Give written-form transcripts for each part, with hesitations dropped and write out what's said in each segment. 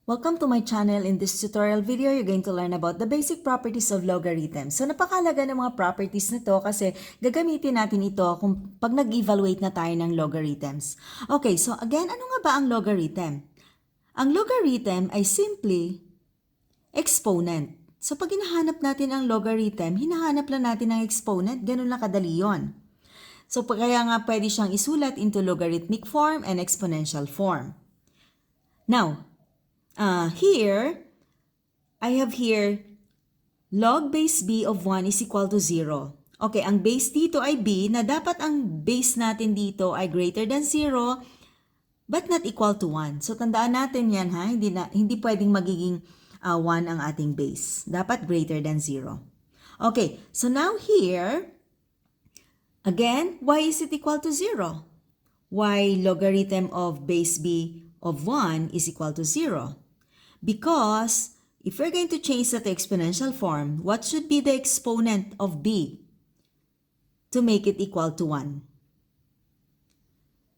Welcome to my channel. In this tutorial video, you're going to learn about the basic properties of logarithms. So napakalaga ng mga properties nito kasi gagamitin natin ito kung pag nag-evaluate na tayo ng logarithms. Okay, so again, ano nga ba ang logarithm? Ang logarithm ay simply exponent. So pag hinahanap natin ang logarithm, hinahanap lang natin ang exponent, ganun lang kadali yun. So kaya nga pwede siyang isulat into logarithmic form and exponential form. Now, here, I have here log base b of 1 is equal to 0. Okay, ang base dito ay b na dapat ang base natin dito ay greater than 0 but not equal to 1. So tandaan natin yan ha, hindi pwedeng magiging 1 ang ating base. Dapat greater than 0. Okay, so now here, again, why is it equal to 0? Why logarithm of base b of 1 is equal to 0? Because if we're going to change that to exponential form, what should be the exponent of b to make it equal to 1?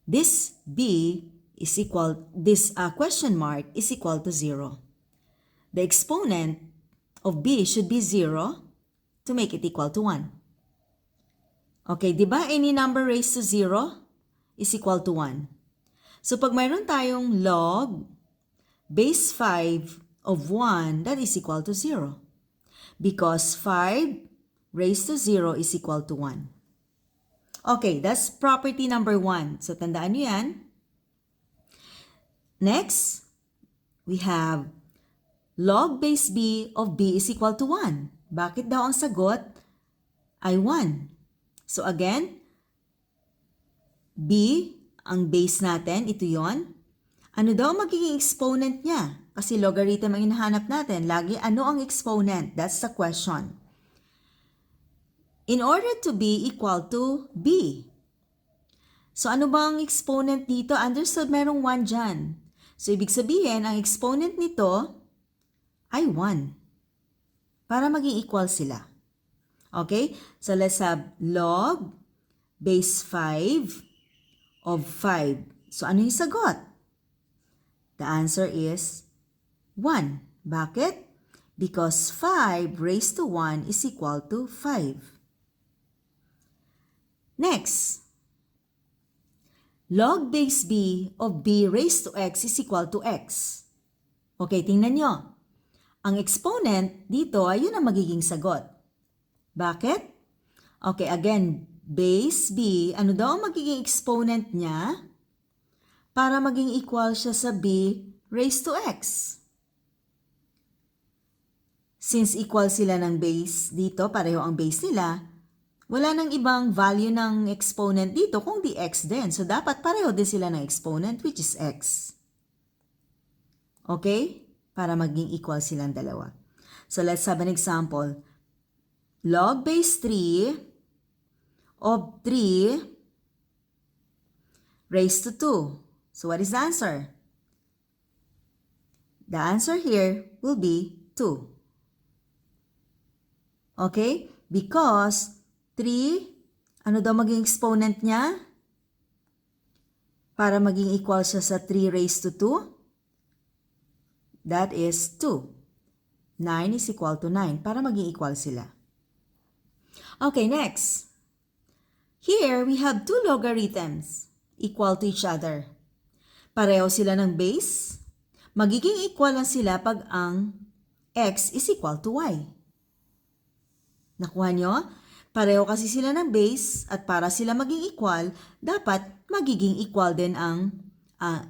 This b is equal, this question mark is equal to 0. The exponent of b should be 0 to make it equal to 1. Okay, di ba any number raised to 0 is equal to 1. So pag mayroon tayong log base 5 of 1, that is equal to 0. Because 5 raised to 0 is equal to 1. Okay, that's property number 1. So tandaan nyo yan. Next, we have log base b of b is equal to 1. Bakit daw ang sagot ay 1? So again, b, ang base natin, ito yon. Ano daw magiging exponent niya? Kasi logarithm ang hinahanap natin. Lagi, ano ang exponent? That's the question. In order to be equal to b. So ano ba ang exponent dito? Understood, merong 1 dyan. So ibig sabihin, ang exponent nito ay 1. Para maging equal sila. Okay? So let's have log base 5 of 5. So ano yung sagot? The answer is 1. Bakit? Because 5 raised to 1 is equal to 5. Next, log base b of b raised to x is equal to x. Okay, tingnan nyo. Ang exponent dito ay yun ang magiging sagot. Bakit? Okay, again, base b, ano daw ang magiging exponent niya? Para maging equal siya sa b raised to x. Since equal sila ng base dito, pareho ang base nila, wala nang ibang value ng exponent dito kung di x din. So dapat pareho din sila ng exponent which is x. Okay? Para maging equal silang dalawa. So let's have an example. Log base 3 of 3 raised to 2. So what is the answer? The answer here will be 2. Okay? Because 3, ano daw maging exponent niya? Para maging equal siya sa 3 raised to 2? That is 2. 9 is equal to 9 para maging equal sila. Okay, next. Here, we have two logarithms equal to each other. Pareho sila ng base. Magiging equal lang sila pag ang x is equal to y. Nakuha nyo? Pareho kasi sila ng base at para sila maging equal, dapat magiging equal din ang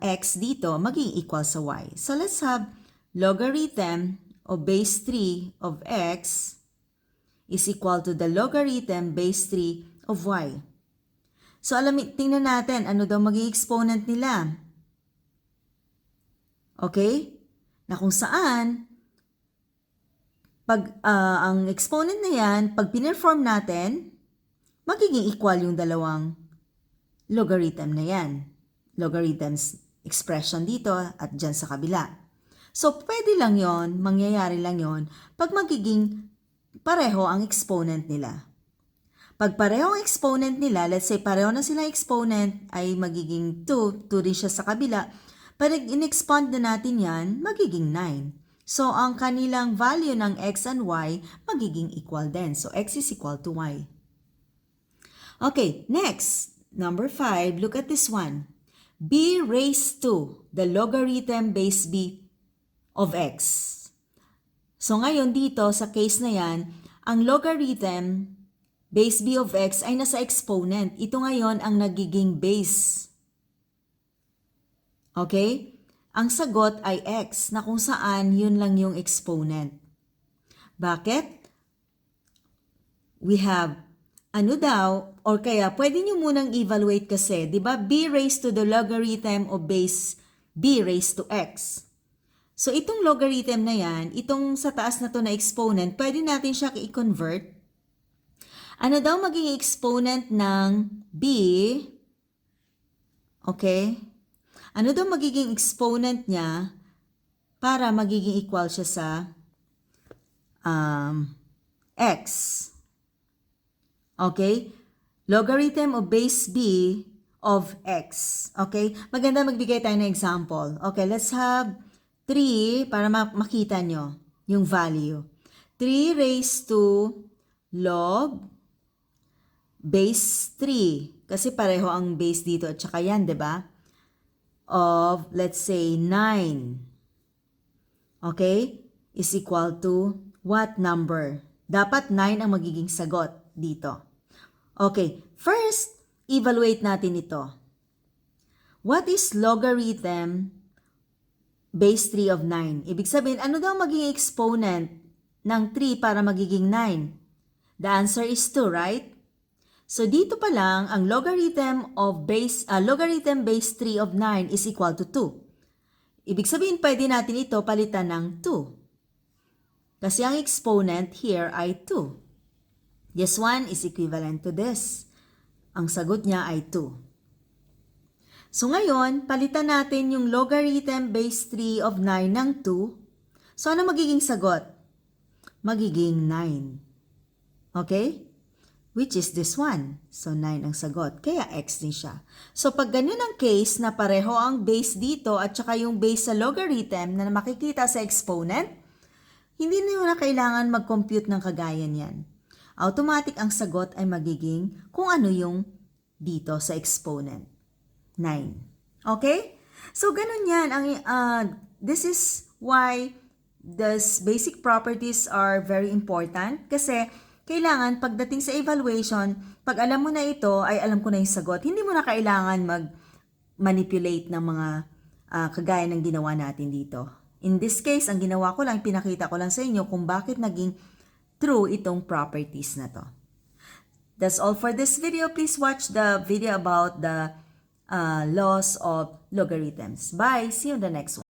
x dito, maging equal sa y. So let's have logarithm of base 3 of x is equal to the logarithm base 3 of y. So tingnan natin, ano daw maging exponent nila? Okay? Na kung saan, pag ang exponent na yan, pag pinerform natin, magiging equal yung dalawang logarithm na yan. Logarithms expression dito at dyan sa kabila. So, pwede lang yon, mangyayari lang yon pag magiging pareho ang exponent nila. Pag pareho ang exponent nila, let's say pareho na silang exponent ay magiging 2, 2 din siya sa kabila, Pag in-expand na natin yan, magiging 9. So, ang kanilang value ng x and y magiging equal din. So, x is equal to y. Okay, next, number 5, look at this one. B raised to the logarithm base b of x. So, ngayon dito, sa case na yan, ang logarithm base b of x ay nasa exponent. Ito ngayon ang nagiging base. Okay? Ang sagot ay x na kung saan yun lang yung exponent. Bakit? We have, ano daw, or kaya pwede nyo munang evaluate kasi, di ba, b raised to the logarithm of base b raised to x. So itong logarithm na yan, itong sa taas na to na exponent, pwede natin siya i-convert. Ano daw maging exponent ng b? Okay? Ano daw magiging exponent niya para magiging equal siya sa x? Okay? Logarithm of base b of x. Okay? Maganda magbigay tayo ng example. Okay, let's have 3 para makita nyo yung value. 3 raised to log base 3. Kasi pareho ang base dito at saka yan, di ba? Of, let's say, 9. Okay? Is equal to what number? Dapat 9 ang magiging sagot dito. Okay. First, evaluate natin ito. What is logarithm base 3 of 9? Ibig sabihin, ano daw magiging exponent ng 3 para magiging 9? The answer is 2, right? So dito pa lang, ang logarithm base 3 of 9 is equal to 2. Ibig sabihin, pwede natin ito palitan ng 2. Kasi ang exponent here ay 2. This one is equivalent to this. Ang sagot niya ay 2. So ngayon, palitan natin yung logarithm base 3 of 9 ng 2. So ano magiging sagot? Magiging 9. Okay? Which is this one. So, 9 ang sagot. Kaya x din siya. So, pag ganyan ang case na pareho ang base dito at saka yung base sa logarithm na makikita sa exponent, hindi na kailangan mag-compute ng kagayan yan. Automatic ang sagot ay magiging kung ano yung dito sa exponent. 9. Okay? So, ganun yan. This is why these basic properties are very important kasi kailangan pagdating sa evaluation, pag alam mo na ito, ay alam ko na yung sagot. Hindi mo na kailangan mag-manipulate ng mga kagaya ng ginawa natin dito. In this case, ang ginawa ko lang, pinakita ko lang sa inyo kung bakit naging true itong properties na to. That's all for this video. Please watch the video about the laws of logarithms. Bye! See you in the next one.